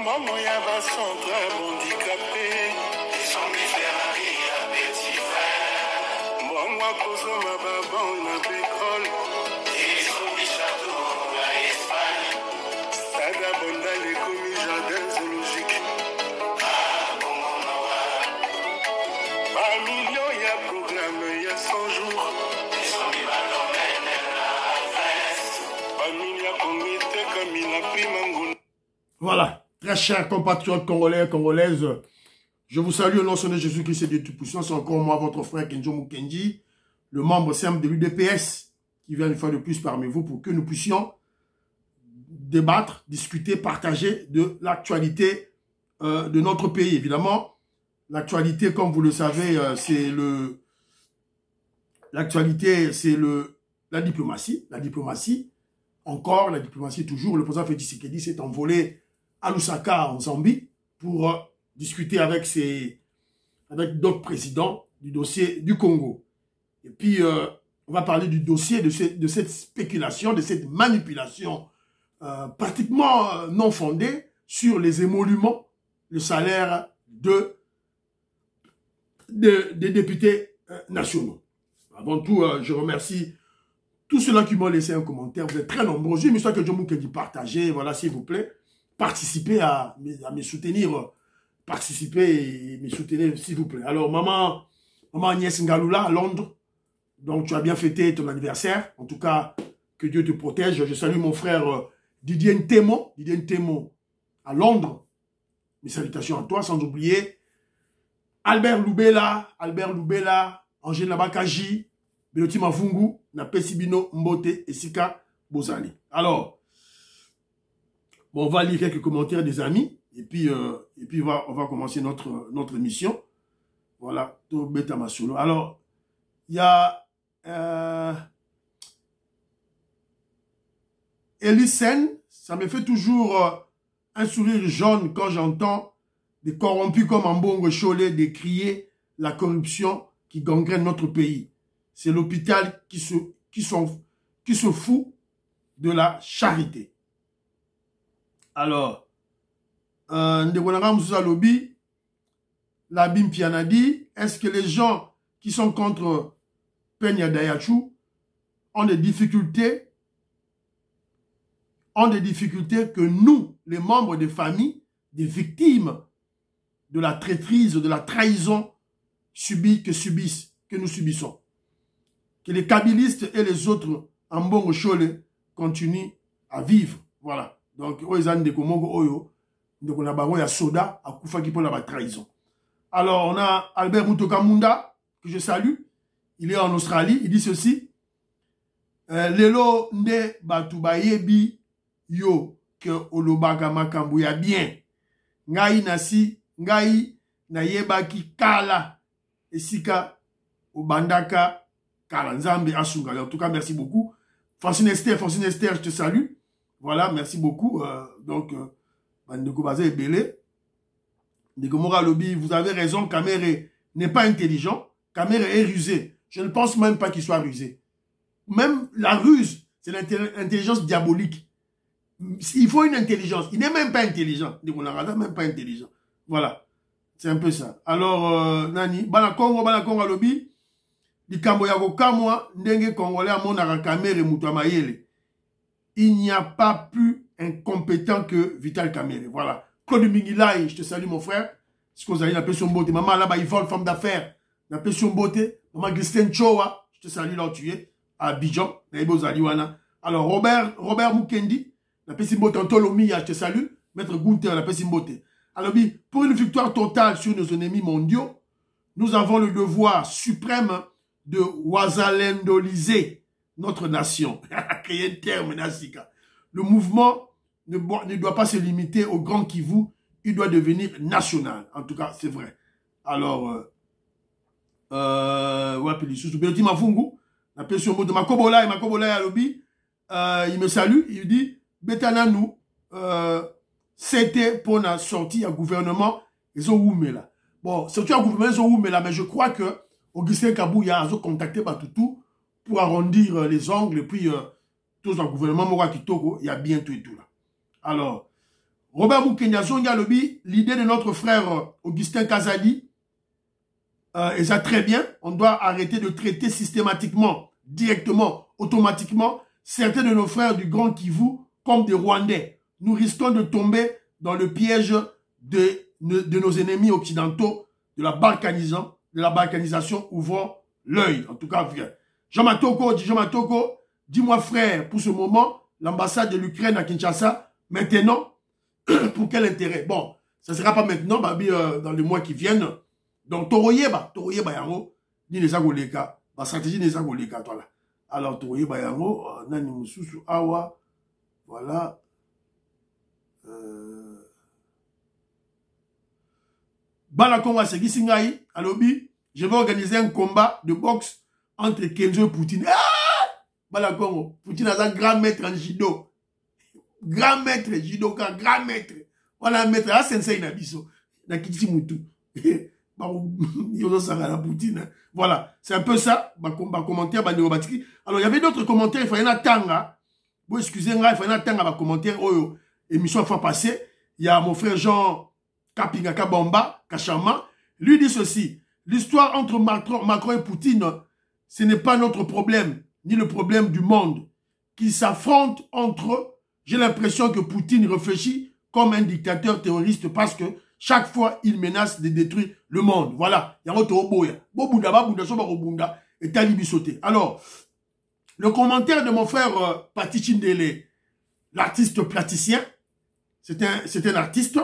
Maman ya basantra handicapé Esombi Ferrari ya petit frère Mwa kozoma babon na pétrole Esombi château na Espagne Sada bonda les commis jardin zoologique Bongo Mawa Par million ya programme ya 100 jours Esombi balomene la adresse Par million comité comme il a pris Mangouna. Voilà. Très chers compatriotes congolais, congolaises, je vous salue au nom de Jésus-Christ et de Tout-Puissant. C'est encore moi, votre frère Kenjo Mukendi, le membre simple de l'UDPS, qui vient une fois de plus parmi vous pour que nous puissions débattre, discuter, partager de l'actualité de notre pays. Évidemment, l'actualité, comme vous le savez, c'est la diplomatie. La diplomatie, encore, la diplomatie toujours. Le président Félix Tshisekedi s'est envolé à Lusaka, en Zambie, pour discuter avec d'autres présidents du dossier du Congo. Et puis, on va parler du dossier de cette spéculation, de cette manipulation pratiquement non fondée sur les émoluments, le salaire des députés nationaux. Avant tout, je remercie tous ceux-là qui m'ont laissé un commentaire. Vous êtes très nombreux. J'ai une histoire que je vous dis partager, voilà, s'il vous plaît. Participez à me soutenir, participez et me soutenir, s'il vous plaît. Alors, maman Agnès Ngaloula, à Londres, donc tu as bien fêté ton anniversaire. En tout cas, que Dieu te protège. Je salue mon frère Didier Ntemo à Londres. Mes salutations à toi, sans oublier Albert Loubela, Angèle Nabakaji, Beloti Mavungu, Napesibino Mbote et Sika Bozali. Alors, bon, on va lire quelques commentaires des amis et puis on va commencer notre émission. Voilà, tout bêta masolo. Alors, il y a Elisen, ça me fait toujours un sourire jaune quand j'entends des corrompus comme Ambongo Cholet décrier la corruption qui gangrène notre pays. C'est l'hôpital qui se fout de la charité. Alors, Ndegonanga Moussa Lobi, Labim Pianadi, est-ce que les gens qui sont contre Penya Dayachou ont des difficultés que nous, les membres des familles, des victimes de la traîtrise, de la trahison que nous subissons. Que les kabylistes et les autres en Mbongo Chole continuent à vivre. Voilà. Donc, soda à Koufa qui pour la trahison. Alors, on a Albert Mutokamunda, que je salue. Il est en Australie. Il dit ceci. Lelo nde batubayebi yo que olobaka makambu ya bien. Ngai na yebaki kala esika obandaka kala nzambe asunga. En tout cas, merci beaucoup. Francine Esther, je te salue. Voilà, merci beaucoup. Bandeko Bazé est belé. Ndegomora Lobby, vous avez raison, Kamere n'est pas intelligent. Kamere est rusé. Je ne pense même pas qu'il soit rusé. Même la ruse, c'est l'intelligence diabolique. Il faut une intelligence. Il n'est même pas intelligent. Ndegomora même pas intelligent. Voilà. C'est un peu ça. Alors, Nani, Banakongo Lobby, Likambo Yako Kamwa, Ndenge Congolais à Monara Kamere Moutamayele. Il n'y a pas plus incompétent que Vital Kamere. Voilà. Claude Mingilaï, je te salue mon frère. Ce que vous avez appelé son beauté. Maman là-bas, il vole femme d'affaires. Appelé son beauté. Maman Christine Chowa, je te salue là où tu es. À Abidjan. Alors, Robert Mukendi, appelé Simbote Antolomia, je te salue. Maître Gunther, appelé Simbote. Alors, pour une victoire totale sur nos ennemis mondiaux, nous avons le devoir suprême de wazalendoliser notre nation. Créer un terme, Nasika. Le mouvement ne doit pas se limiter au Grand Kivu, il doit devenir national. En tout cas, c'est vrai. Alors, il me salue, il dit, Betana nous, c'était pour la sortie à gouvernement, ils ont oumela. Bon, sortie à gouvernement, ils ont oumela, mais je crois que Augustin Kabouya a contacté Batutu pour arrondir les ongles, et puis tout le gouvernement Mora Kitoko, il y a bien tout et tout là. Alors, Robert Moukenya Zonga Lobi, l'idée de notre frère Augustin Kazadi, et ça très bien, on doit arrêter de traiter systématiquement, directement, automatiquement, certains de nos frères du Grand Kivu comme des Rwandais. Nous risquons de tomber dans le piège de nos ennemis occidentaux, de la balkanisation, ouvrant l'œil, en tout cas, viens. Jean Matoko, dis-moi frère, pour ce moment, l'ambassade de l'Ukraine à Kinshasa, maintenant, pour quel intérêt? Bon, ça ne sera pas maintenant, dans les mois qui viennent. Donc, Toroyeba yango, ni les agoleka, ma stratégie des agoleka, toi là. Alors, Toroyeba yango, nani mususu awa, voilà. Balakonga Segisingaï, à lobby, je vais organiser un combat de boxe entre Kenzo et Poutine. Ah! Balakongo, Poutine a un grand maître en judo. Grand maître, judoka, grand maître. Voilà un maître, là, sensei Nabiso. Nakiti Moutou. Voilà, c'est un peu ça, ma commentaire, ma neurobatterie. Alors, il y avait d'autres commentaires, il fallait un tanga. Bon, excusez-moi, il fallait un tanga, ma commentaire, oh, émission la fois passée. Il y a mon frère Jean Kapinga Kabamba, Kachama. Lui dit ceci, l'histoire entre Macron et Poutine, ce n'est pas notre problème, ni le problème du monde. Qui s'affrontent entre eux. J'ai l'impression que Poutine réfléchit comme un dictateur terroriste parce que chaque fois, il menace de détruire le monde. Voilà. Alors, le commentaire de mon frère Pati Chindele, l'artiste plasticien, c'est un artiste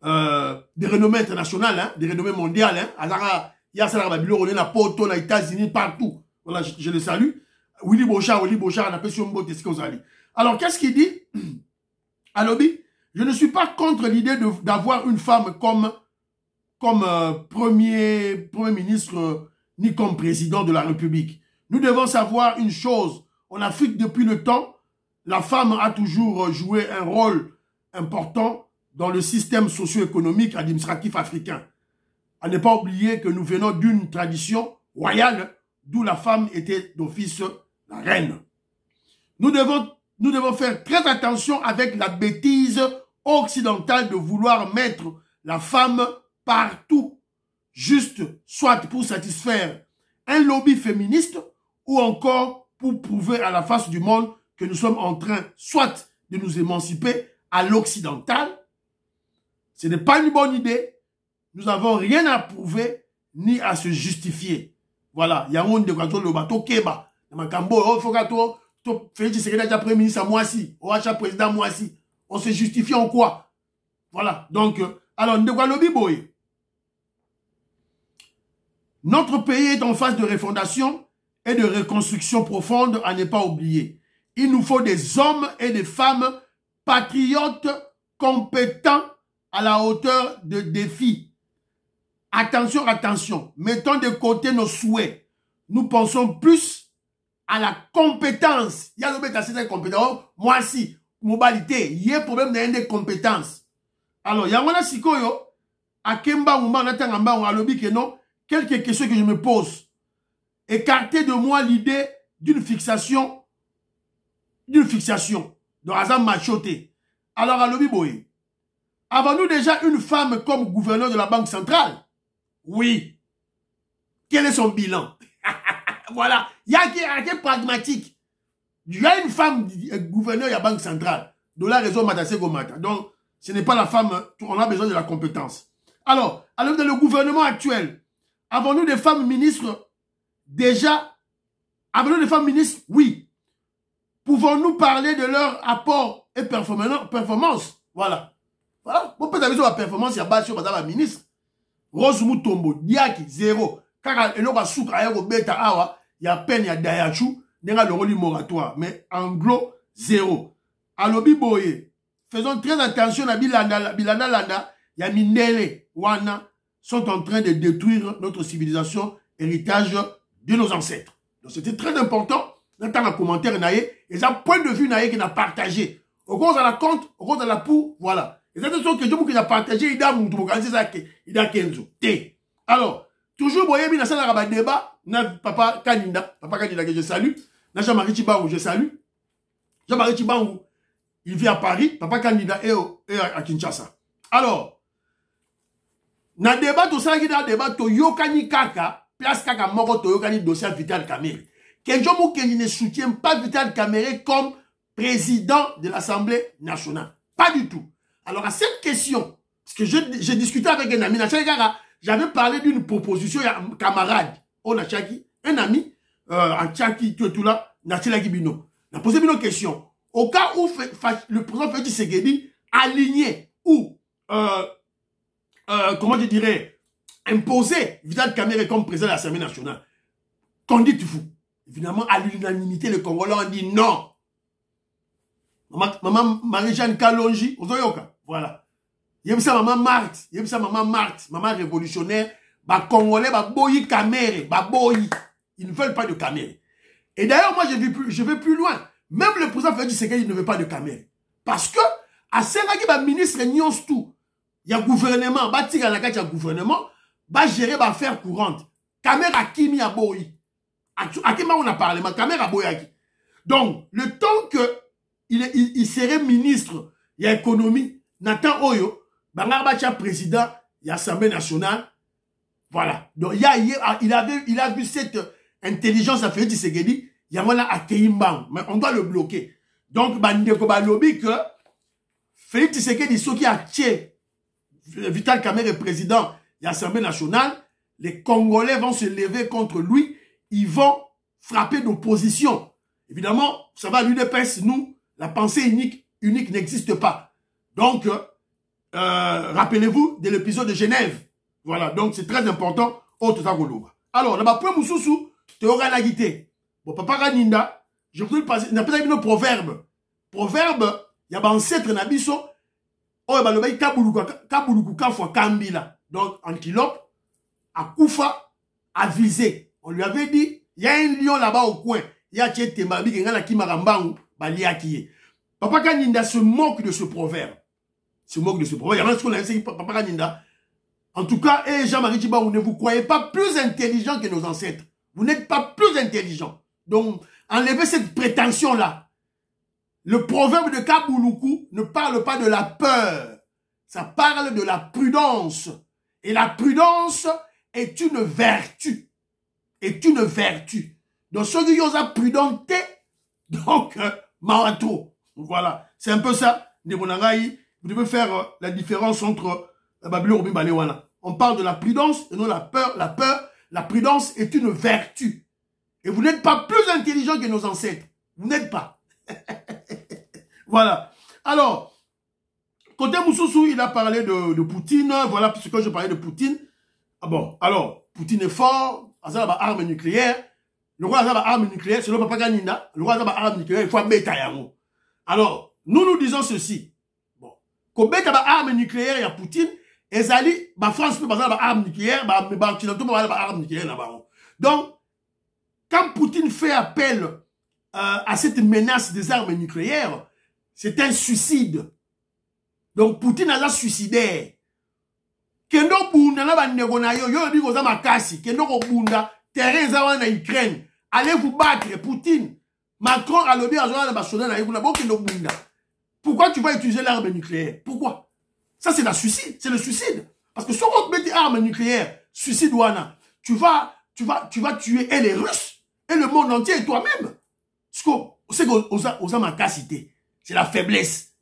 de renommée internationale, hein, de renommée mondiale. Hein. Il y a ça, on est à Porto, aux États-Unis, partout. Voilà, je le salue. Willy Bochard, on appelle sur Mbote, ce que vous allez. Alors, qu'est-ce qu'il dit? Alobi, je ne suis pas contre l'idée d'avoir une femme comme premier ministre ni comme président de la République. Nous devons savoir une chose. En Afrique, depuis le temps, la femme a toujours joué un rôle important dans le système socio-économique administratif africain. À ne pas oublier que nous venons d'une tradition royale d'où la femme était d'office la reine. Nous devons faire très attention avec la bêtise occidentale de vouloir mettre la femme partout, juste soit pour satisfaire un lobby féministe ou encore pour prouver à la face du monde que nous sommes en train soit de nous émanciper à l'occidental. Ce n'est pas une bonne idée. Nous n'avons rien à prouver ni à se justifier. Voilà. Il y a un de le bateau Keba. Félix Tshisekedi déjà premier ministre à Moissy. Oacha président Moissy. On se justifie en quoi? Voilà. Donc, alors, Ndegwalobi Boy. Notre pays est en phase de refondation et de reconstruction profonde à ne pas oublier. Il nous faut des hommes et des femmes patriotes compétents à la hauteur de défis. Attention, attention. Mettons de côté nos souhaits. Nous pensons plus à la compétence. Il y a le compétence. Moi, si, mobilité, il y a un problème des compétences. Alors, il y a un sikoyo, à Kemba ou Manatangamba ou à Lobi que non, quelques questions que je me pose. Écartez de moi l'idée d'une fixation de Razam Machoté. Alors, à Lobi Boy, avons-nous déjà une femme comme gouverneur de la Banque centrale? Oui. Quel est son bilan? Voilà. Il y a qui pragmatique. Il y a une femme gouverneur de la Banque centrale. De la raison Matasego Mata. Donc, ce n'est pas la femme. On a besoin de la compétence. Alors dans le gouvernement actuel, avons-nous des femmes ministres? Déjà. Avons-nous des femmes ministres? Oui. Pouvons-nous parler de leur apport et performance? Voilà. Voilà. Bon, peut-être la performance, il y a pas sur la ministre. Rose Mutombo, Diaki, 0. Car il y a souk aéro beta awa, il y a peine, il y a dayachu, n'enga le rôle moratoire. Mais anglo, 0. Alobi boye. Faisons très attention à Bilanda Landa, il y a Mindele, Wana, sont en train de détruire notre civilisation, héritage de nos ancêtres. Donc c'était très important. Dans un commentaire, et ça, point de vue qui n'a partagé. Au cause de la compte, au cause de la pour, voilà. Et c'est ce que je a partagé, il a Kenzo. Alors, toujours, vous voyez, il y a un débat, papa Kanina que je salue. Na Jean-Marie Tchibangou, je salue. Jean-Marie Tchibangou, il vit à Paris, papa Kanina est à Kinshasa. Alors, na débat tout ça, na débat to yokani kaka, place kaka moko to yokani dossier Vital Kamerhe. Kenjomo Kenji ne soutient pas Vital Kamerhe comme président de l'Assemblée nationale. Pas du tout. Alors, à cette question, parce que j'ai discuté avec un ami, j'avais parlé d'une proposition, il y a un camarade, un ami, en Tchaki, tout là, Natila Gibino. Il a posé une question. Au cas où le président Félix Tshisekedi aligné ou, comment je dirais, imposé Vital Kamerhe comme président de l'Assemblée nationale, qu'en dites-vous? Évidemment, à l'unanimité, les Congolais ont dit non. Maman Marie-Jeanne Kalonji, voilà. Yebisa maman Marthe, maman révolutionnaire, bah Congolais, bah boyi Kamerhe, bah boyi. Ils ne veulent pas de Kamerhe. Et d'ailleurs, moi, je vais plus loin. Même le président Félix Tshisekedi, il ne veut pas de Kamerhe. Parce que, à Senagi, bah ministre Nyons tout. Il y a gouvernement, bah tira la carte, il y a gouvernement, bah gérer, bah affaires courantes. Kamerhe a kimi a boyi. À qui on a parlé, ma Kamerhe a boyi. Donc, le temps que il serait ministre, il y a économie, Nathan Oyo, Bangarbacha président, il y a Assemblée nationale. Voilà. Donc, il a vu cette intelligence à Félix Tshisekedi, il y a voilà à Keimban, mais on doit le bloquer. Donc, Bandeko Balobi que Félix Tshisekedi, ceux qui a tué Vital Kamerhe président de l'Assemblée nationale, les Congolais vont se lever contre lui, ils vont frapper d'opposition. Évidemment, ça va à l'UDPS, nous, la pensée unique n'existe pas. Donc, rappelez-vous de l'épisode de Genève. Voilà, donc c'est très important. Alors, là-bas, pour Moussoussou, tu auras la guité. Bon, papa Raninda, je voudrais passer, il y a peut-être un proverbe. Proverbe, il y a un ancêtre Nabiso, oh, bah, le bail Kabuluku Kafwa Kambila. Donc, antilope, à Koufa, à viser. On lui avait dit, il y a un lion là-bas au coin. Il y a Tché Tembabi, qui est là, qui m'a rambangu. Papa Kaninda se moque de ce proverbe. Se moque de ce proverbe. Il y a un ce qu'on a essayé, Papa Kaninda. En tout cas, Jean-Marie Tchibangou, ne vous croyez pas plus intelligent que nos ancêtres. Vous n'êtes pas plus intelligent. Donc, enlevez cette prétention-là. Le proverbe de Kabuluku ne parle pas de la peur. Ça parle de la prudence. Et la prudence est une vertu. Est une vertu. Donc, ceux qui ont prudenté, donc, Marato. Voilà. C'est un peu ça. Vous devez faire la différence entre Babylone et Balewana. On parle de la prudence et non la peur. La prudence est une vertu. Et vous n'êtes pas plus intelligent que nos ancêtres. Vous n'êtes pas. Voilà. Alors, côté Moussoussou, il a parlé de Poutine. Voilà ce que je parlais de Poutine. Ah bon, alors, Poutine est fort. Azala ba arme nucléaire. Le roi Azala ba arme nucléaire, c'est le papa Ganina. Le roi Azala ba arme nucléaire, il faut mettre à Yango. Alors, nous disons ceci. Bon. Quand il y a arme nucléaire, il y a Poutine. Et Zali, la France peut pas arme nucléaire, arme nucléaire là-bas. Donc, quand Poutine fait appel à cette menace des armes nucléaires, c'est un suicide. Donc, Poutine a suicidaire. Kendo Bunda na bandeko na yo di koza makasi, kendo ko Bunda, terrain za na Ukraine. Allez vous battre, Poutine. Macron a lobby à Zola na Basona na Yuna, bon kendo Bunda. Pourquoi tu vas utiliser l'arme nucléaire? Pourquoi? Ça, c'est la suicide. C'est le suicide. Parce que si on met des armes nucléaires, suicide ouana, tu vas tuer et les Russes, et le monde entier, et toi-même. C'est qu'on a cité. C'est la faiblesse.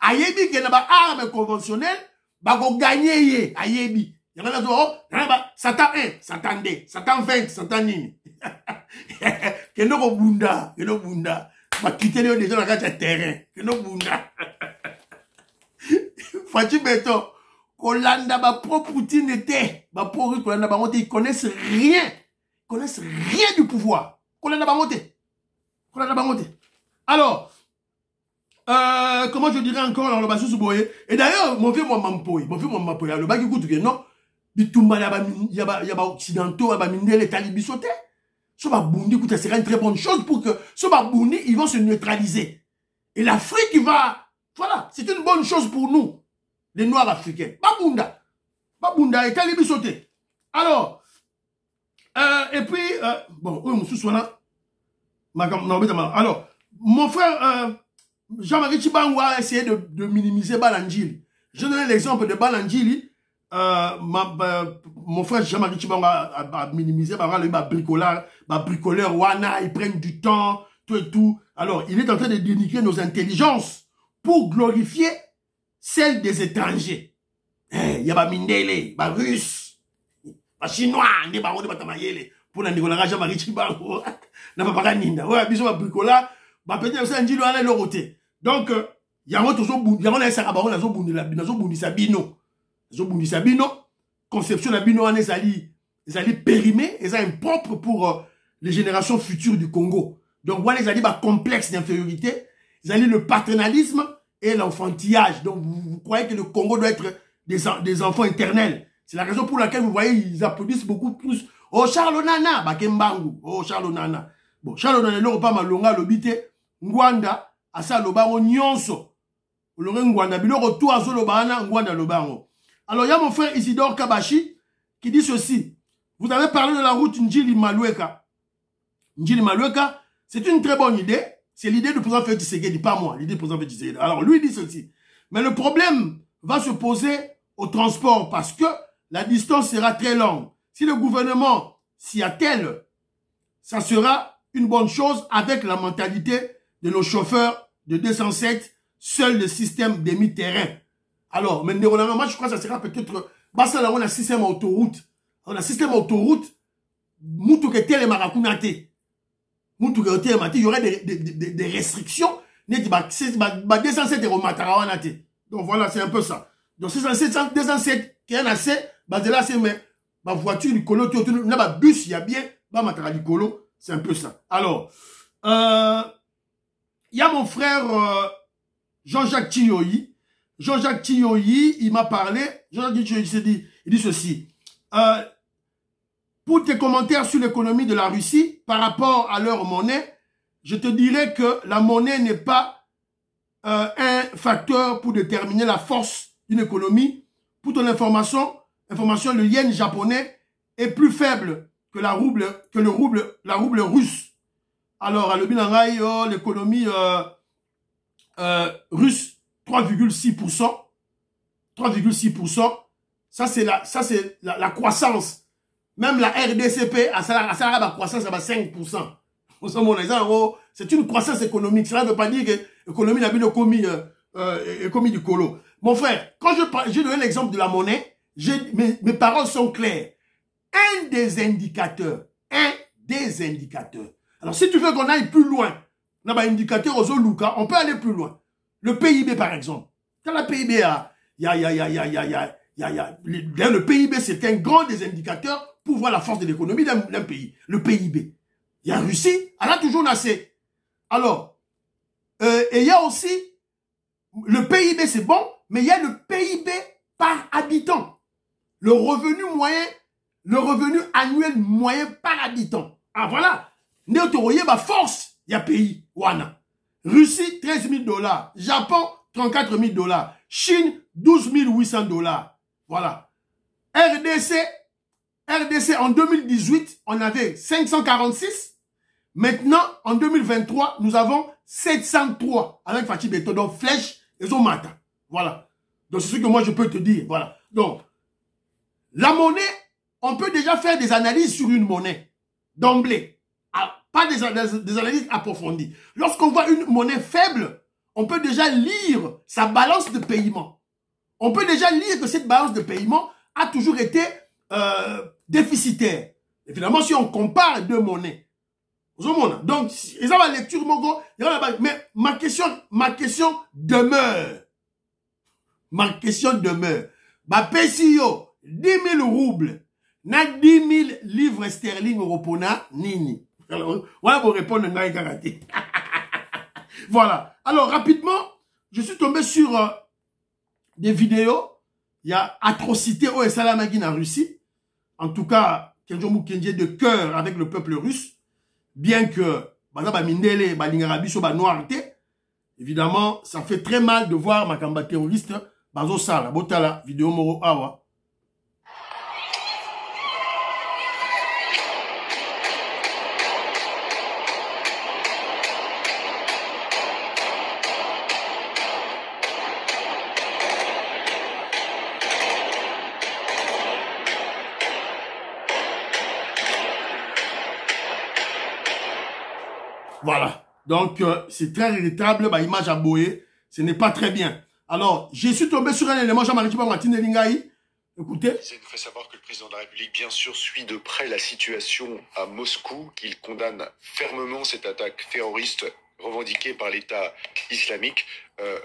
Ayebi, qui n'a pas arme conventionnelle, bah, vous gagnez, Ayebi. Il y a un Satan 1, Satan 2, Satan 20, Satan 1. Keno Bunda, Keno Bunda. Bah, quitter les gens dans le terrain. Keno Bunda. Fati Beto, Kolanda, ba pro Poutine était, ba pro Kolanda ba monté, ils connaissent rien. Ils connaissent rien du pouvoir. Kolanda ba monté. Kolanda ba monté. Alors, comment je dirais encore, alors, le bas sous boye. Et d'ailleurs, mon vieux, moi, m'ampoye, le bas qui coûte que non, bitumba, y a ba occidentaux, y a ba minde, les talibis sautés. Ce ba Bundi, écoute, ça serait une très bonne chose pour que ce ba Bundi, ils vont se neutraliser. Et l'Afrique, va, voilà, c'est une bonne chose pour nous. Les Noirs africains. Babunda et Talibi sauté. Alors, Et puis, bon, alors, mon frère Jean-Marie Tchibango a essayé de minimiser Balanjili. Je donne l'exemple de Balanjili. Mon frère Jean-Marie Tchibango a minimisé, bricoleur, wana, ils prennent du temps, tout et tout. Alors, il est en train de dénigrer nos intelligences pour glorifier celles des étrangers. Il y a des Mindele, des Russes, des Chinois, des Batamayele. Pour la Nicolas Jean-Marie Tchibango, n'a pas ninda. Ouais, bisous, bricoleur, peut-être aussi un gilo à l'autre côté. Donc, il y a un toujours il y a un sarabaro, la zobundi sabino. Zobundi sabino, conception de bino, les alliés périmés, ils sont impropres pour les générations futures du Congo. Donc, voilà, les alliés complexe d'infériorité, ils alliés le paternalisme et l'enfantillage. Donc, vous croyez que le Congo doit être des enfants éternels. C'est la raison pour laquelle vous voyez, ils applaudissent beaucoup plus. Oh, Charles Nana, Bakembangu. Oh, Charles Nana. Bon, Charles Nana, le repas malonga, l'obité, Ngwanda, asa lobango nyonso. Le Ngwanda, bilo retour à Zolobana, Ngwanda lobango. Alors, il y a mon frère Isidore Kabashi qui dit ceci. Vous avez parlé de la route Njili Malueka. Njili Malueka, c'est une très bonne idée. C'est l'idée du président Félix Tshisekedi, pas moi. L'idée du président Félix Tshisekedi. Alors, lui, il dit ceci. Mais le problème va se poser au transport parce que la distance sera très longue. Si le gouvernement s'y attelle, ça sera une bonne chose avec la mentalité de nos chauffeurs de 207, seul le système demi-terrain. Alors, mais moi, je crois que ça sera peut-être... Parce que là, on a un système autoroute. On a un système autoroute. Moutou que tel marakunate. Moutou que tel marakunate. Il y aurait des restrictions. 207 euros matarawanate. Donc voilà, c'est un peu ça. Donc 207, qui est un assez, de là, c'est ma voiture, du colo, ma bus, il y a bien, matara du colo. C'est un peu ça. Alors, il y a mon frère Jean-Jacques Chiyoyi. Jean-Jacques Chiyoyi, il m'a parlé. Jean-Jacques Chiyoyi, il dit ceci. Pour tes commentaires sur l'économie de la Russie, par rapport à leur monnaie, je te dirais que la monnaie n'est pas un facteur pour déterminer la force d'une économie. Pour ton information, le yen japonais est plus faible que la rouble russe. Alors, à l'économie russe, 3,6%. 3,6%. Ça, c'est la croissance. Même la RDCP, à la croissance, à 5%. C'est une croissance économique. Cela ne veut pas dire que l'économie n'a pas commis du colo. Mon frère, quand j'ai donné l'exemple de la monnaie, mes paroles sont claires. Un des indicateurs. Alors, si tu veux qu'on aille plus loin, on a un indicateur aux Luka, on peut aller plus loin. Le PIB, par exemple. Quand le PIB le PIB, c'est un grand des indicateurs pour voir la force de l'économie d'un pays. Le PIB. Il y a Russie, elle a toujours nassé. Alors, et il y a aussi, le PIB c'est bon, mais il y a le PIB par habitant. Le revenu annuel moyen par habitant. Ah voilà. Néotoroye, force, il y a pays. Wana. Russie, 13 000 $. Japon, 34 000 $. Chine, 12 800 $. Voilà. RDC, en 2018, on avait 546. Maintenant, en 2023, nous avons 703 avec Fatih Beto. Donc, flèche et Zomata. Voilà. Donc, c'est ce que moi, je peux te dire. Voilà. Donc, la monnaie, on peut déjà faire des analyses sur une monnaie. D'emblée. Pas des analyses approfondies. Lorsqu'on voit une monnaie faible, on peut déjà lire sa balance de paiement. On peut déjà lire que cette balance de paiement a toujours été déficitaire. Évidemment, si on compare deux monnaies. Donc, ils ont la lecture, mais ma question demeure. PCO, 10 000 roubles, na 10 000 livres sterling européens, nini. Alors, voilà pour répondre à karaté. Voilà. Alors, rapidement, je suis tombé sur des vidéos. Il y a atrocité au Salamagin en Russie. En tout cas, Kenjo Mukenje de cœur avec le peuple russe. Bien que, évidemment, ça fait très mal de voir ma combat terroriste, Bazo Sala, Botala, vidéo Moro Awa. Voilà. Donc, c'est très regrettable. Bah, image à Boé. Ce n'est pas très bien. Alors, je suis tombé sur un élément, Jean-Marie Martine Lingaï. Écoutez. Il nous fait savoir que le président de la République, bien sûr, suit de près la situation à Moscou, qu'il condamne fermement cette attaque terroriste revendiquée par l'État islamique.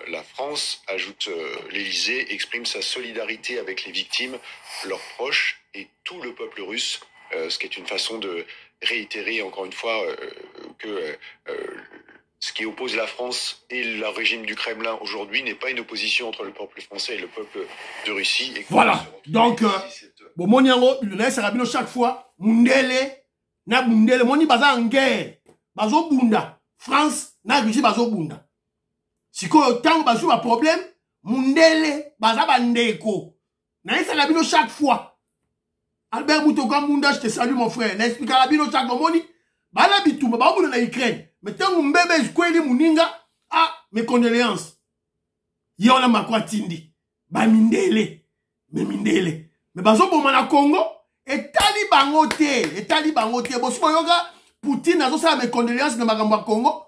La France, ajoute l'Élysée, exprime sa solidarité avec les victimes, leurs proches et tout le peuple russe, ce qui est une façon de réitérer encore une fois que ce qui oppose la France et le régime du Kremlin aujourd'hui n'est pas une opposition entre le peuple français et le peuple de Russie. Et voilà. Donc, bon, mon yango, il laisse Rabino chaque fois, Mundele, na Mundele, moni baza en guerre, bazo bunda, France, na Russie bazo bunda. Si ko tant bazo ba problème, Mundele, baza bandeko. Na laisse Rabino chaque fois. Albert Moutoka Munda, je te salue mon frère. N'explique Rabino chaque fois, moni, bala bitumba, ba bunda na Ukraine. Mais tant que mbebe skweli muninga, ah, mes condoléances. Yona makwa tindi. Ba mindele. Me mindele. Mais bazo boma na Congo, et tali bangote. Bo simo yoga, Poutine azo sa mes condoléances na makambo ya Congo.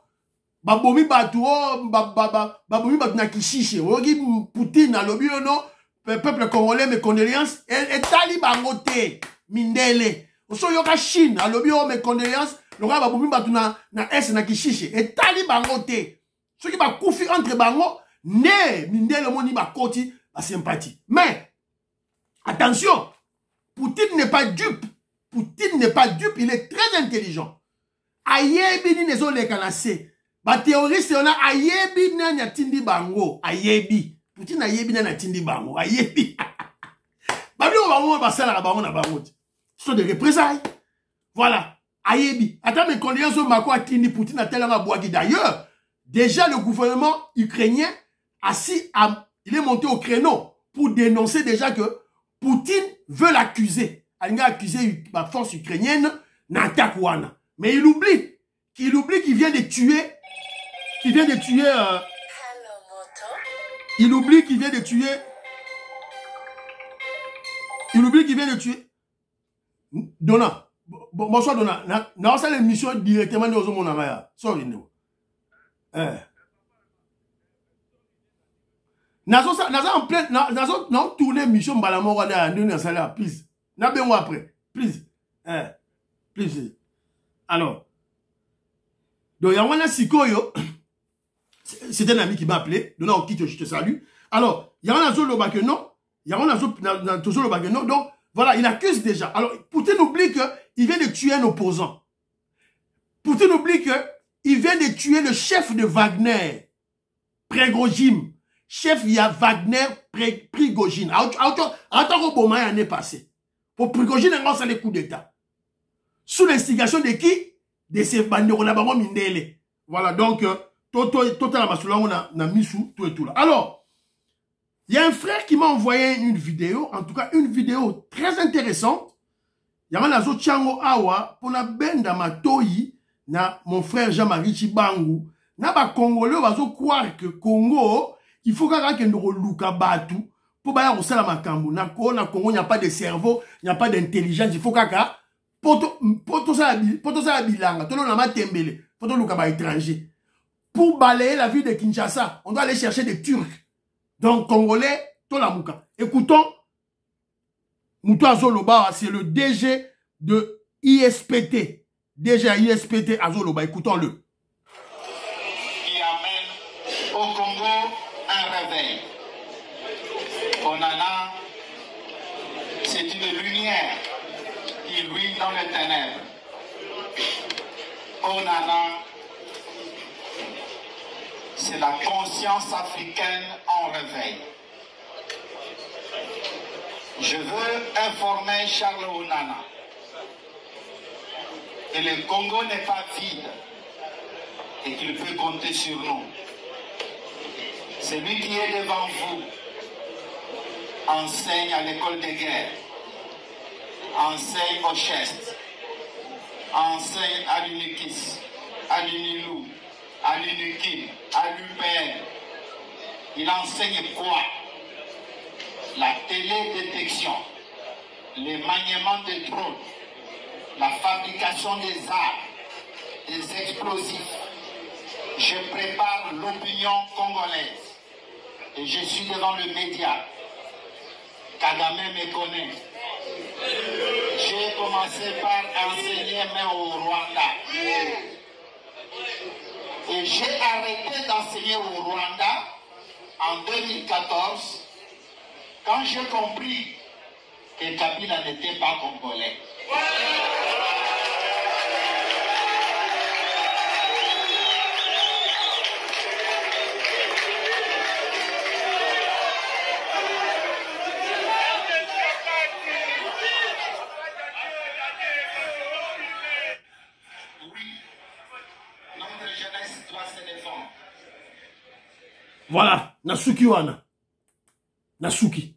Ba bomi batu o, ba bomi batu na kishishe. Yogi Poutine alobi no, peuple congolais mes condoléances, et tali bangote. Mindele. Oso yoga Chine alobi o mes condoléances. Le roi baboumi batu na S na kishishe. Et tali bango te. Ceux qui va koufi entre bango, ne, mindele moni ba koti, ba sympathie. Mais, attention, Poutine n'est pas dupe. Poutine n'est pas dupe, il est très intelligent. Ayebi ni nezo le kanase. Ba terroriste on a ayebi na nyatindi bango. Ayebi. Poutine ayebi na nyatindi bango. Ayebi. Babi on bango ba sala bango na bango. Ce sont des représailles. Voilà. Ayebi. Attends, mes condoléances au Mako Atini Poutine a tellement boigi. D'ailleurs, déjà le gouvernement ukrainien il est monté au créneau pour dénoncer déjà que Poutine veut l'accuser. Il a accusé la force ukrainienne Nantakwana. Mais il oublie qu'il vient de tuer, il oublie qu'il vient de tuer Donna. Bonsoir Donna. Na ça l'émission directement de Ozo Monamaya. Sorry no. Nazo en plein nazo tourner mission Balamoro na ndoni sala please. Na bengo après. Please. Please. Alors. Donc yangwana sikoyo c'est un ami qui m'a appelé. Donna au je te salue. Alors, yangwana zo loba que non. Yangwana zo loba que non. Donc voilà, il accuse déjà. Alors, Poutine oublie qu'il vient de tuer un opposant. Poutine oublie qu'il vient de tuer le chef de Wagner, Prigogine. Chef, il y a Wagner, Prigogine. Attends, Obama l'année passée. Pour Prigogine, on a les coups d'État. Sous l'instigation de qui? De ces bandeaux là, Mindele. Voilà, donc, total Massoula, on a mis sous tout et tout là. Alors, il y a un frère qui m'a envoyé une vidéo, en tout cas une vidéo très intéressante. Il y a un Chango Awa pour la benda matoi na mon frère Jean-Marie Chibangu. Na ba Congolais va croire que Congo, il faut que nous luka batu pour ba ya sala makambu. Na Congo, il n'y a pas de cerveau, il n'y a pas d'intelligence, il faut kaka poto ça bilanga, to na matembele, poto luka ba étranger. Pour balayer la ville de Kinshasa, on doit aller chercher des Turcs. Donc, Congolais, Tolamuka. Écoutons, Moutou Azoloba, c'est le DG de ISPT. DG à ISPT Azoloba, écoutons-le. Qui amène au Congo un réveil. Onana, c'est une lumière qui luit dans les ténèbres. Onana, c'est la conscience africaine en réveil. Je veux informer Charles Onana que le Congo n'est pas vide et qu'il peut compter sur nous. Celui qui est devant vous enseigne à l'école de guerre, enseigne au chest, enseigne à l'UNIKIS, à l'UNILU, à l'UNIKIN, à l'UPN. Il enseigne quoi? La télédétection, le maniement des drones, la fabrication des armes, des explosifs. Je prépare l'opinion congolaise. Et je suis devant le média. Kagame me connaît. J'ai commencé par enseigner mais au Rwanda. Et j'ai arrêté d'enseigner au Rwanda en 2014 quand j'ai compris que Kabila n'était pas congolais. Voilà, Nasuki Wana. Nasuki.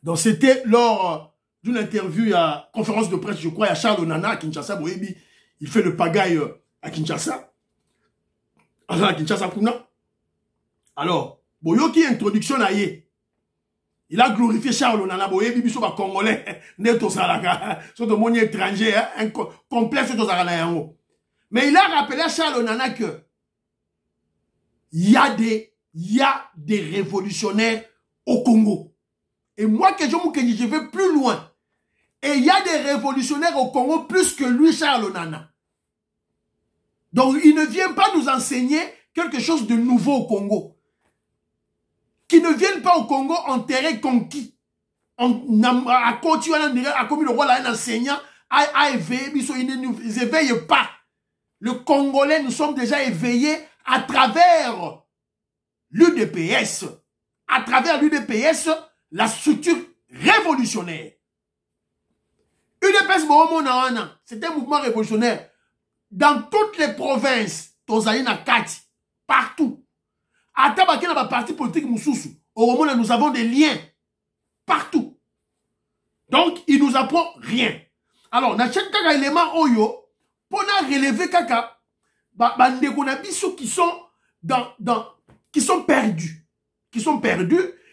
Donc c'était lors d'une interview à conférence de presse, je crois, à Charles Onana à Kinshasa. Boyebi, il fait le pagaille à Kinshasa. À Kinshasa, alors, Boyoki introduction à Yé. Il a glorifié Charles Onana. Boyebi, biso ba Congolais, neto salaka, sur de monnaie étranger, un complexe de Zaranayango. Mais il a rappelé à Charles Onana que il y a des révolutionnaires au Congo. Et moi, je vais plus loin. Et il y a des révolutionnaires au Congo plus que lui, Charles Onana. Donc, il ne vient pas nous enseigner quelque chose de nouveau au Congo. Qui ne viennent pas au Congo enterrer conquis. À continuer à commis le rôle d'un enseignant, à éveiller, ils ne nous éveillent pas. Le Congolais, nous sommes déjà éveillés à travers l'UDPS. À travers l'UDPS, la structure révolutionnaire. UDPS, c'est un mouvement révolutionnaire. Dans toutes les provinces, partout. À Tabakina, dans parti politique Moussoussou, au moment où nous avons des liens partout. Donc, il nous apprend rien. Alors, na chaque élément oyo, pour relever kaka, qui sont perdus.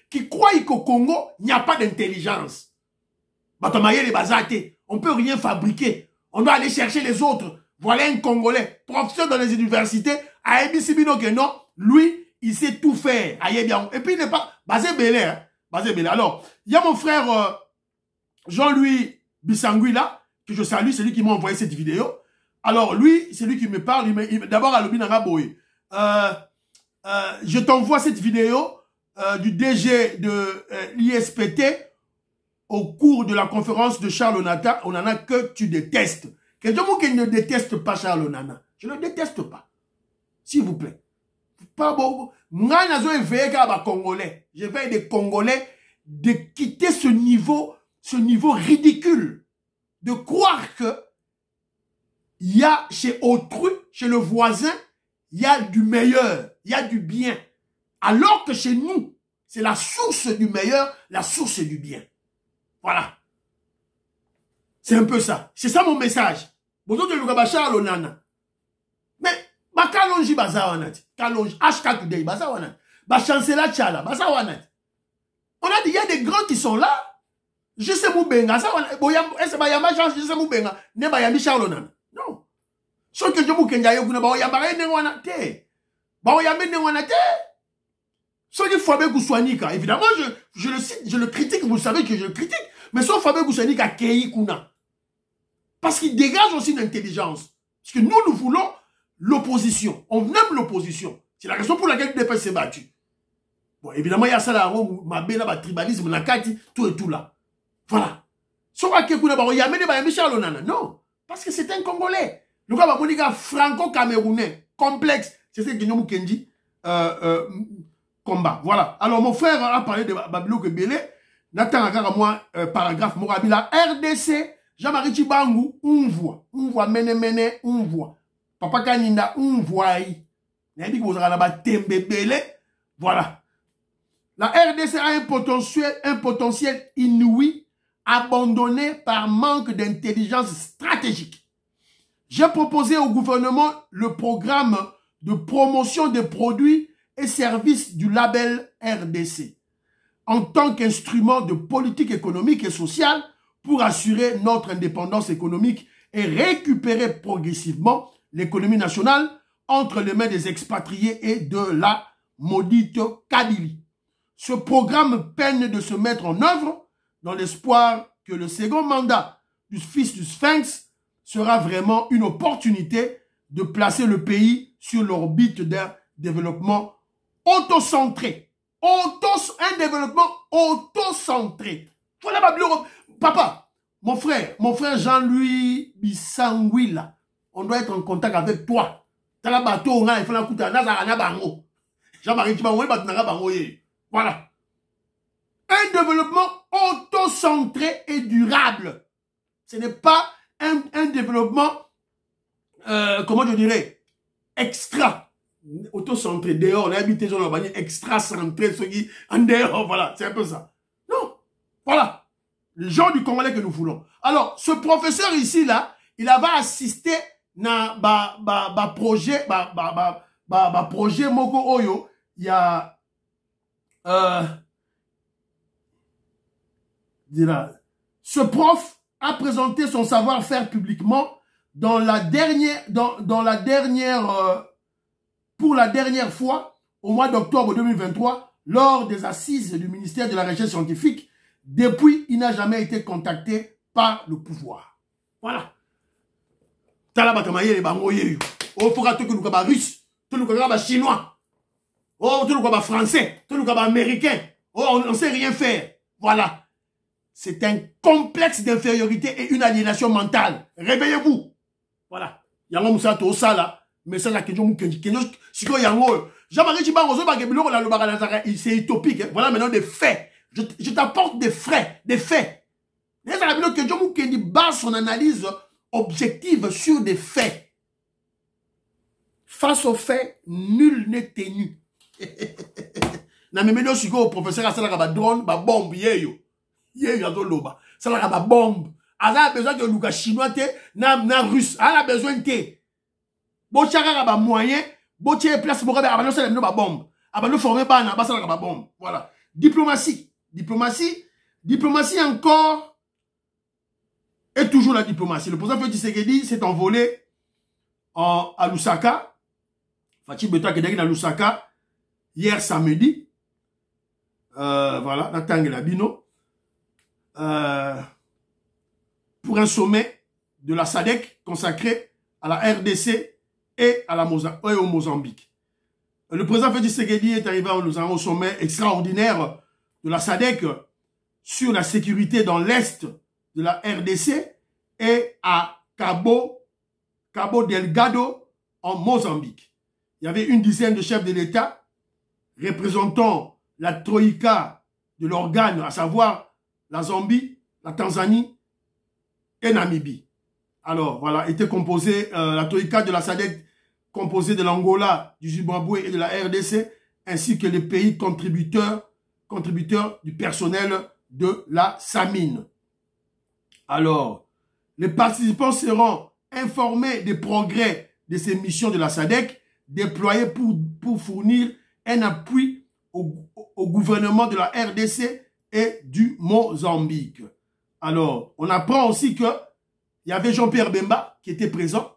Qui croient qu'au Congo, il n'y a pas d'intelligence. On ne peut rien fabriquer. On doit aller chercher les autres. Voilà un Congolais, professeur dans les universités, à Ebisibino que non, lui, il sait tout faire. Et puis il n'est pas basé Belé. Alors, il y a mon frère Jean-Louis Bissangui là, que je salue, c'est lui qui m'a envoyé cette vidéo. Alors lui, c'est lui qui me parle. D'abord à Lobinanga Boy. Je t'envoie cette vidéo du DG de l'ISPT au cours de la conférence de Charles Onana que tu détestes. Quelqu'un qui ne déteste pas Charles Onana. Je ne le déteste pas. S'il vous plaît. Pas bon. Moi, Congolais. Je veux des Congolais de quitter ce niveau ridicule. De croire que il y a chez autrui, chez le voisin, il y a du meilleur, il y a du bien. Alors que chez nous, c'est la source du meilleur, la source du bien. Voilà. C'est un peu ça. C'est ça mon message. Bonjour de Charles Onana. Mais, kalonji bazawanat. Kalonji, HK today, bazawanat. Chancela Tchala, bazawanat. On a dit, il y a des grands qui sont là. Je sais Moubenga, ça, est-ce que je sais Moubenga, ne bayami Charles Onana. Non. Ce que je vous kenja yokuna, bayambare nengwana te. Bayambare nengwana te. Ce que Fabien Goussouanika, évidemment, je le cite, je le critique, vous savez que je le critique, mais ce Fabien Goussouanika Kei Kuna. Parce qu'il dégage aussi une intelligence. Parce que nous voulons l'opposition. On aime l'opposition. C'est la raison pour laquelle le DPS s'est battu. Bon, évidemment, il y a ça là, ma tribalisme, la kati, tout et tout là. Voilà. Non. Parce que c'est un Congolais. Le gars, il franco-camerounais, complexe. C'est ce que nous Kenji combat. Voilà. Alors, mon frère a parlé de Babilo Kebele. Nathan à moi, paragraphe, Morabila, RDC, Jean-Marie Chibangu, on voit, mene, on voit. Papa Kaninda, on voit. Voilà. La RDC a un potentiel inouï, abandonné par manque d'intelligence stratégique. J'ai proposé au gouvernement le programme de promotion des produits et services du label RDC en tant qu'instrument de politique économique et sociale pour assurer notre indépendance économique et récupérer progressivement l'économie nationale entre les mains des expatriés et de la maudite Kabylie. Ce programme peine de se mettre en œuvre dans l'espoir que le second mandat du fils du Sphinx sera vraiment une opportunité de placer le pays sur l'orbite d'un développement autocentré. Un développement autocentré. Voilà ma bureau. Papa, mon frère Jean-Louis Bissangouila, on doit être en contact avec toi. T'as la bateau, on a fait la couta, Jean-Marie Tibangoye, voilà. Un développement autocentré et durable. Ce n'est pas un développement, comment je dirais, extra. Autocentré, dehors, on a habité sur le extra-centré, ce qui, en dehors, voilà, c'est un peu ça. Non, voilà. Le genre du Congolais que nous voulons. Alors, ce professeur ici, là, il va assister na projet, projet Moko Oyo. Il y a, ce prof a présenté son savoir-faire publiquement pour la dernière fois, au mois d'octobre 2023, lors des assises du ministère de la Recherche scientifique. Depuis, il n'a jamais été contacté par le pouvoir. Voilà. Talabakamaye les bangoye. Oh, faut que nous soyons russes, que nous soyons chinois. Oh, que nous soyons français, que nous soyons américains. Oh, on ne sait rien faire. Voilà. C'est un complexe d'infériorité et une aliénation mentale. Réveillez-vous. Voilà. Yango Moussa Tosa là. Mais ça, c'est utopique. Voilà maintenant des faits. Je t'apporte des faits. Des faits. Il base son analyse objective sur des faits. Face aux faits, nul n'est tenu. Na memeno siko professeur a salaka ba drone, ba bombe yeyo. Yeyo azo loba. Salaka ba bombe. Ala a besoin de Luka chinois te, na russe. Ala a besoin te. Bo chaka ba moyen, bo tie place mo ba non ba bombe. Aba no former ba na ba salaka ba bombe. Voilà. Diplomatie. Diplomatie encore. Et toujours la diplomatie. Le président Félix Tshisekedi s'est envolé à Lusaka. Fatih Beta Kedeki à Lusaka hier samedi. Voilà, dans Tangelabino. Pour un sommet de la SADC consacré à la RDC et au Mozambique. Le président Félix Tshisekedi est arrivé au sommet extraordinaire de la SADC sur la sécurité dans l'est de la RDC et à Cabo Delgado en Mozambique. Il y avait une dizaine de chefs de l'État représentant la troïka de l'organe, à savoir la Zambie, la Tanzanie et Namibie. Alors, voilà, était composé, la troïka de la SADC composée de l'Angola, du Zimbabwe et de la RDC, ainsi que les pays contributeurs du personnel de la SAMINE. Alors, les participants seront informés des progrès de ces missions de la SADC déployées pour fournir un appui au gouvernement de la RDC et du Mozambique. Alors, on apprend aussi que il y avait Jean-Pierre Bemba qui était présent.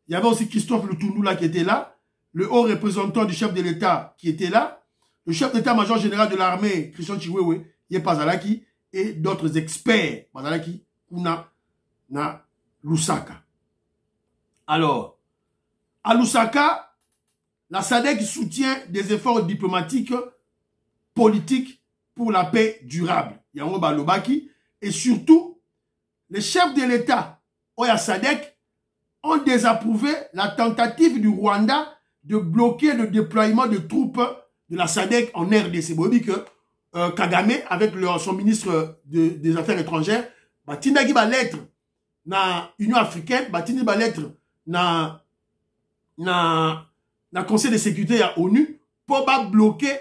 Il y avait aussi Christophe Lutunula qui était là. Le haut représentant du chef de l'État qui était là. Le chef d'état-major général de l'armée, Christian Chiwewe, Yepazalaki, et d'autres experts, Bazalaki, Kuna, na Lusaka. Alors, à Lusaka, la SADC soutient des efforts diplomatiques, politiques pour la paix durable. Yango Balobaki, et surtout, les chefs de l'État, Oya SADC, ont désapprouvé la tentative du Rwanda de bloquer le déploiement de troupes de la SADC en RDC. Vous voyez que Kagame, avec son ministre des Affaires étrangères, Tindagi ba lettre na Union africaine, Tindagi ba lettre na Conseil de sécurité à ONU pour bloquer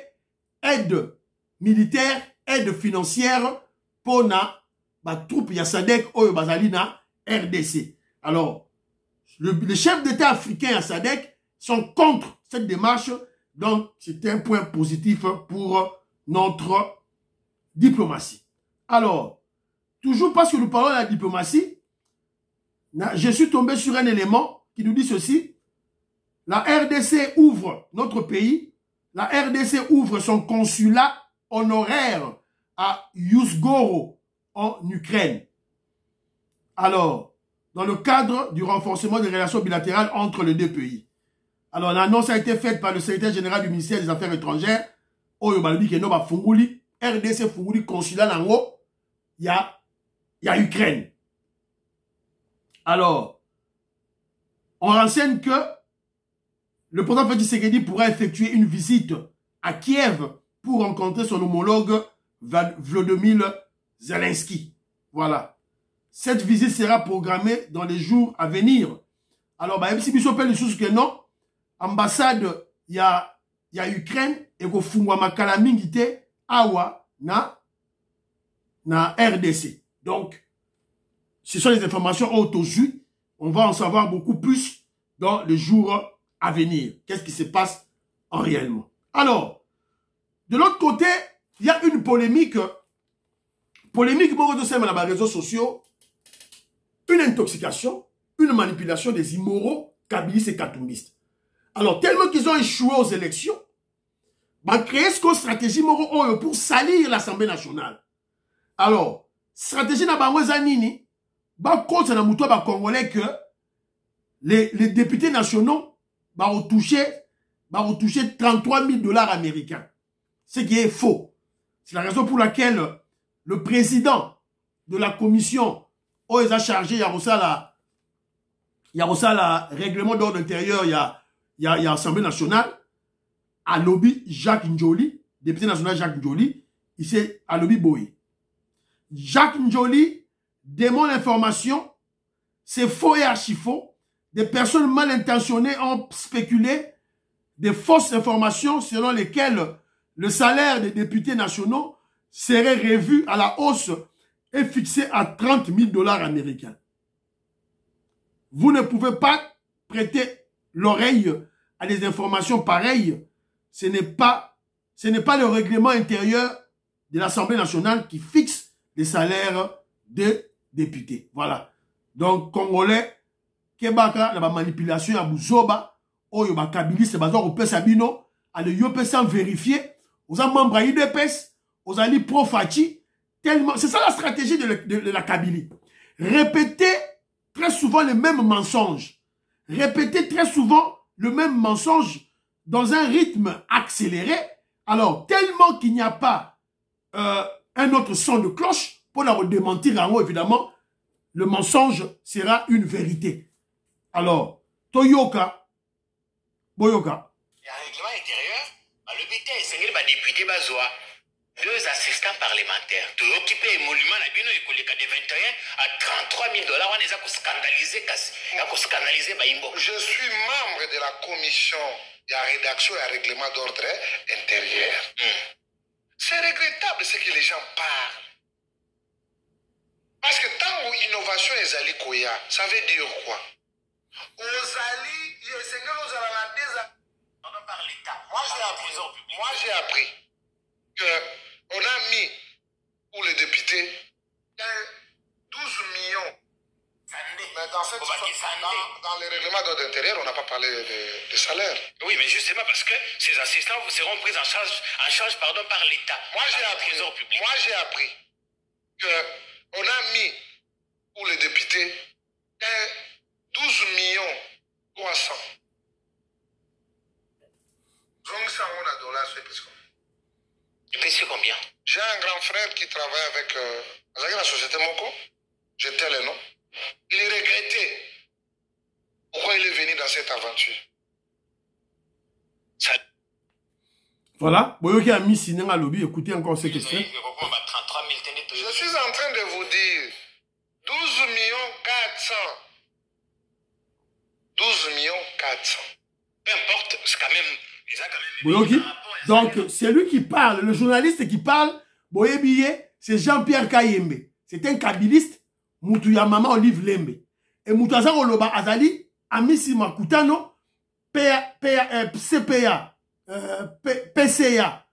aide militaire, aide financière pour na troupes ya SADC oyo bazali na RDC. Alors, les chefs d'État africains à SADC sont contre cette démarche. Donc, c'est un point positif pour notre diplomatie. Alors, toujours parce que nous parlons de la diplomatie, je suis tombé sur un élément qui nous dit ceci. la RDC ouvre notre pays, la RDC ouvre son consulat honoraire à Yuzgoro en Ukraine. Alors, dans le cadre du renforcement des relations bilatérales entre les deux pays. Alors, l'annonce a été faite par le secrétaire général du ministère des Affaires étrangères. Oyo balobi ke no ba funguli, RDC funguli consulat nango, il y a Ukraine. Alors, on renseigne que le président Félix Tshisekedi pourra effectuer une visite à Kiev pour rencontrer son homologue Volodymyr Zelensky. Voilà. Cette visite sera programmée dans les jours à venir. Alors, bah, si vous avez les choses que non, ambassade, il y a Ukraine et que fungwa makala mingite awa na RDC. Donc, ce sont les informations autojus. On va en savoir beaucoup plus dans les jours à venir. Qu'est-ce qui se passe en réellement? Alors, de l'autre côté, il y a une polémique. Polémique, beaucoup de ça dans les réseaux sociaux. Une intoxication, une manipulation des immoraux, kabylistes et katoumistes. Alors, tellement qu'ils ont échoué aux élections, bah, créer ce stratégie moraux pour salir l'Assemblée nationale. Alors, stratégie na bango zanini, bah, contre na moutoua bah, congolais que les députés nationaux bah, ont touché 33 000 $ américains. Ce qui est faux. C'est la raison pour laquelle le président de la commission a chargé, il y a la règlement d'ordre intérieur, il y a Assemblée nationale, à lobby Jacques Njoli, député national Jacques Njoli, il s'est à lobby Boye. Jacques Njoli démontre l'information, c'est faux et archi-faux. Des personnes mal intentionnées ont spéculé des fausses informations selon lesquelles le salaire des députés nationaux serait revu à la hausse et fixé à 30 000 $ américains. Vous ne pouvez pas prêter l'oreille à des informations pareilles. Ce n'est pas le règlement intérieur de l'Assemblée nationale qui fixe les salaires des députés. Voilà. Donc, Congolais, Kebaka, la manipulation à Bouzoba, Oyo Bakabilis, Bazar au Pesabino, à le Yopé sans vérifier, aux membres à IDPS, aux alliés pro-Fachi, tellement. C'est ça la stratégie de la Kabylie. Répéter très souvent les mêmes mensonges. Répéter très souvent le même mensonge dans un rythme accéléré. Alors, tellement qu'il n'y a pas un autre son de cloche, pour la redémentir en haut, évidemment, le mensonge sera une vérité. Alors, Toyoka, Boyoka. Il y a un règlement intérieur, le BT est député Bazoa. 2 assistants parlementaires. Tout occupé émolument la bino et collé de 21 à 33 000 $. On les a scandalisés, Je suis membre de la commission de la rédaction et règlement d'ordre intérieur. C'est regrettable ce que les gens parlent. Parce que tant que l'innovation est allée koya, ça veut dire quoi? Moi j'ai appris que on a mis pour les députés 12 millions. Mais dans les règlements d'ordre intérieur, on n'a pas parlé de salaire. Oui, mais justement parce que ces assistants seront pris en charge par l'État. Moi j'ai appris que on a mis pour les députés 12 millions 300. Donc ça, on a $, c'est plus combien? C'est combien? J'ai un grand frère qui travaille avec la société Moko. J'étais le nom. Il regrettait pourquoi il est venu dans cette aventure. Ça... Voilà. Boyoki a mis Sinenga Lobby. Écoutez encore ce question. Je suis en train de vous dire 12 millions 400. 12 millions 400. Peu importe, c'est quand même... Boyoki. Donc, c'est lui qui parle. Le journaliste qui parle, Boyebiye, c'est Jean-Pierre Kayembe. C'est un kabiliste. Moutouya Mama Olive Lembe. Et Moutouaza Oloba Azali, Amisi Makutano, CPA, PCA,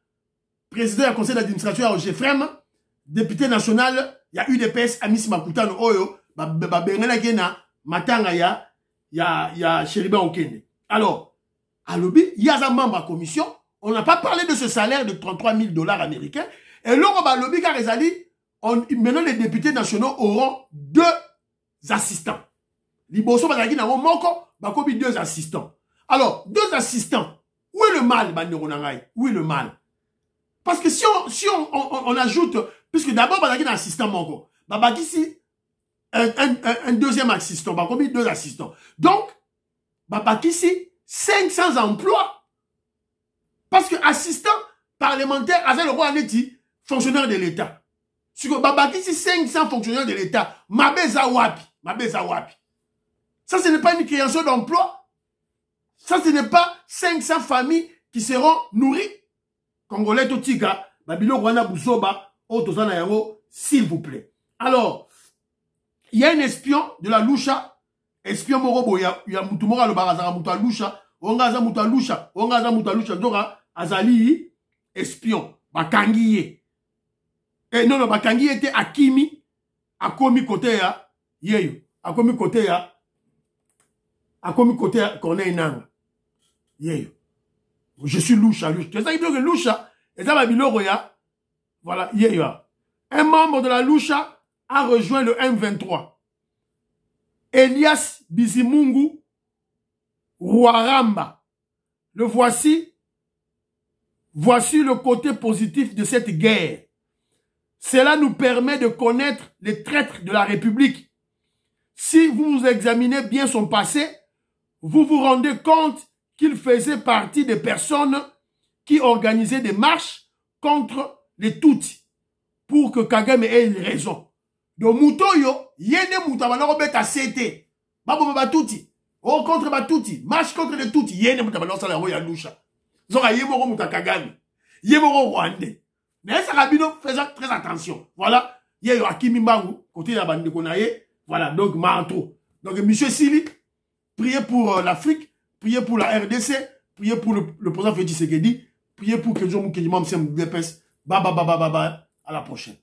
président du conseil d'administration à OGFREM, député national, il y a UDPS, Amisi Makutano, Oyo, Babengana Gena, Matanga ya Cheriba Okende. Alors, à lobby, il y a un membre à commission, on n'a pas parlé de ce salaire de 33 000 $ américains, et là, on va lobby car maintenant les députés nationaux auront 2 assistants. Liboso bazaki na moko, bakobi 2 assistants. Alors, 2 assistants, où est le mal, Banderonangai? Où est le mal? Parce que si on ajoute, puisque d'abord, bazaki na assistant moko, babaki si un deuxième assistant, bakobi 2 assistants. Donc, babaki si 500 emplois. Parce que assistant parlementaire, avec le roi Neti, fonctionnaire de l'État. Si vous avez 500 fonctionnaires de l'État, mabeza wapi. Ça, ce n'est pas une création d'emploi. Ça, ce n'est pas 500 familles qui seront nourries. Congolais Totika, Babilo Rwanda Boussoba, Otosana Yango, s'il vous plaît. Alors, il y a un espion de la Loucha, espion Morobo, il y a Moutoumora le Barazara Mouta Loucha, Ongaza Mouta Loucha, Dora, Azali, espion, Bakangiye. Et non, Bakangiye était Akimi, Akomi côté ya, Yeyo, Akomi côté ya, qu'on est un Yeyo. Je suis Loucha. C'est ça qui veut que Loucha, et ça va Bilogoya, voilà, Yeyo. Un membre de la Loucha a rejoint le M23. Elias Bizimungu Rwaramba. Le voici le côté positif de cette guerre. Cela nous permet de connaître les traîtres de la République. Si vous examinez bien son passé, vous vous rendez compte qu'il faisait partie des personnes qui organisaient des marches contre les Tutsis pour que Kagame ait une raison. Donc, Moutoyo, yene Moutabana Robeta CT, Babo Batouti, oh contre Batouti, marche contre les Tutsis, yene Moutabana Salaroya Loucha. Zora Yemoro Moutakagame, Yemoro Rwandais. Mais ça Rabino, faisant très attention. Voilà, il y a Akimi Mbangu, côté de la bande de Konaye, voilà, donc Manto. Donc, monsieur Sili, priez pour l'Afrique, priez pour la RDC, priez pour le président Félix Tshisekedi, priez pour que Jean Moukedi Mamsem Depes, à la prochaine.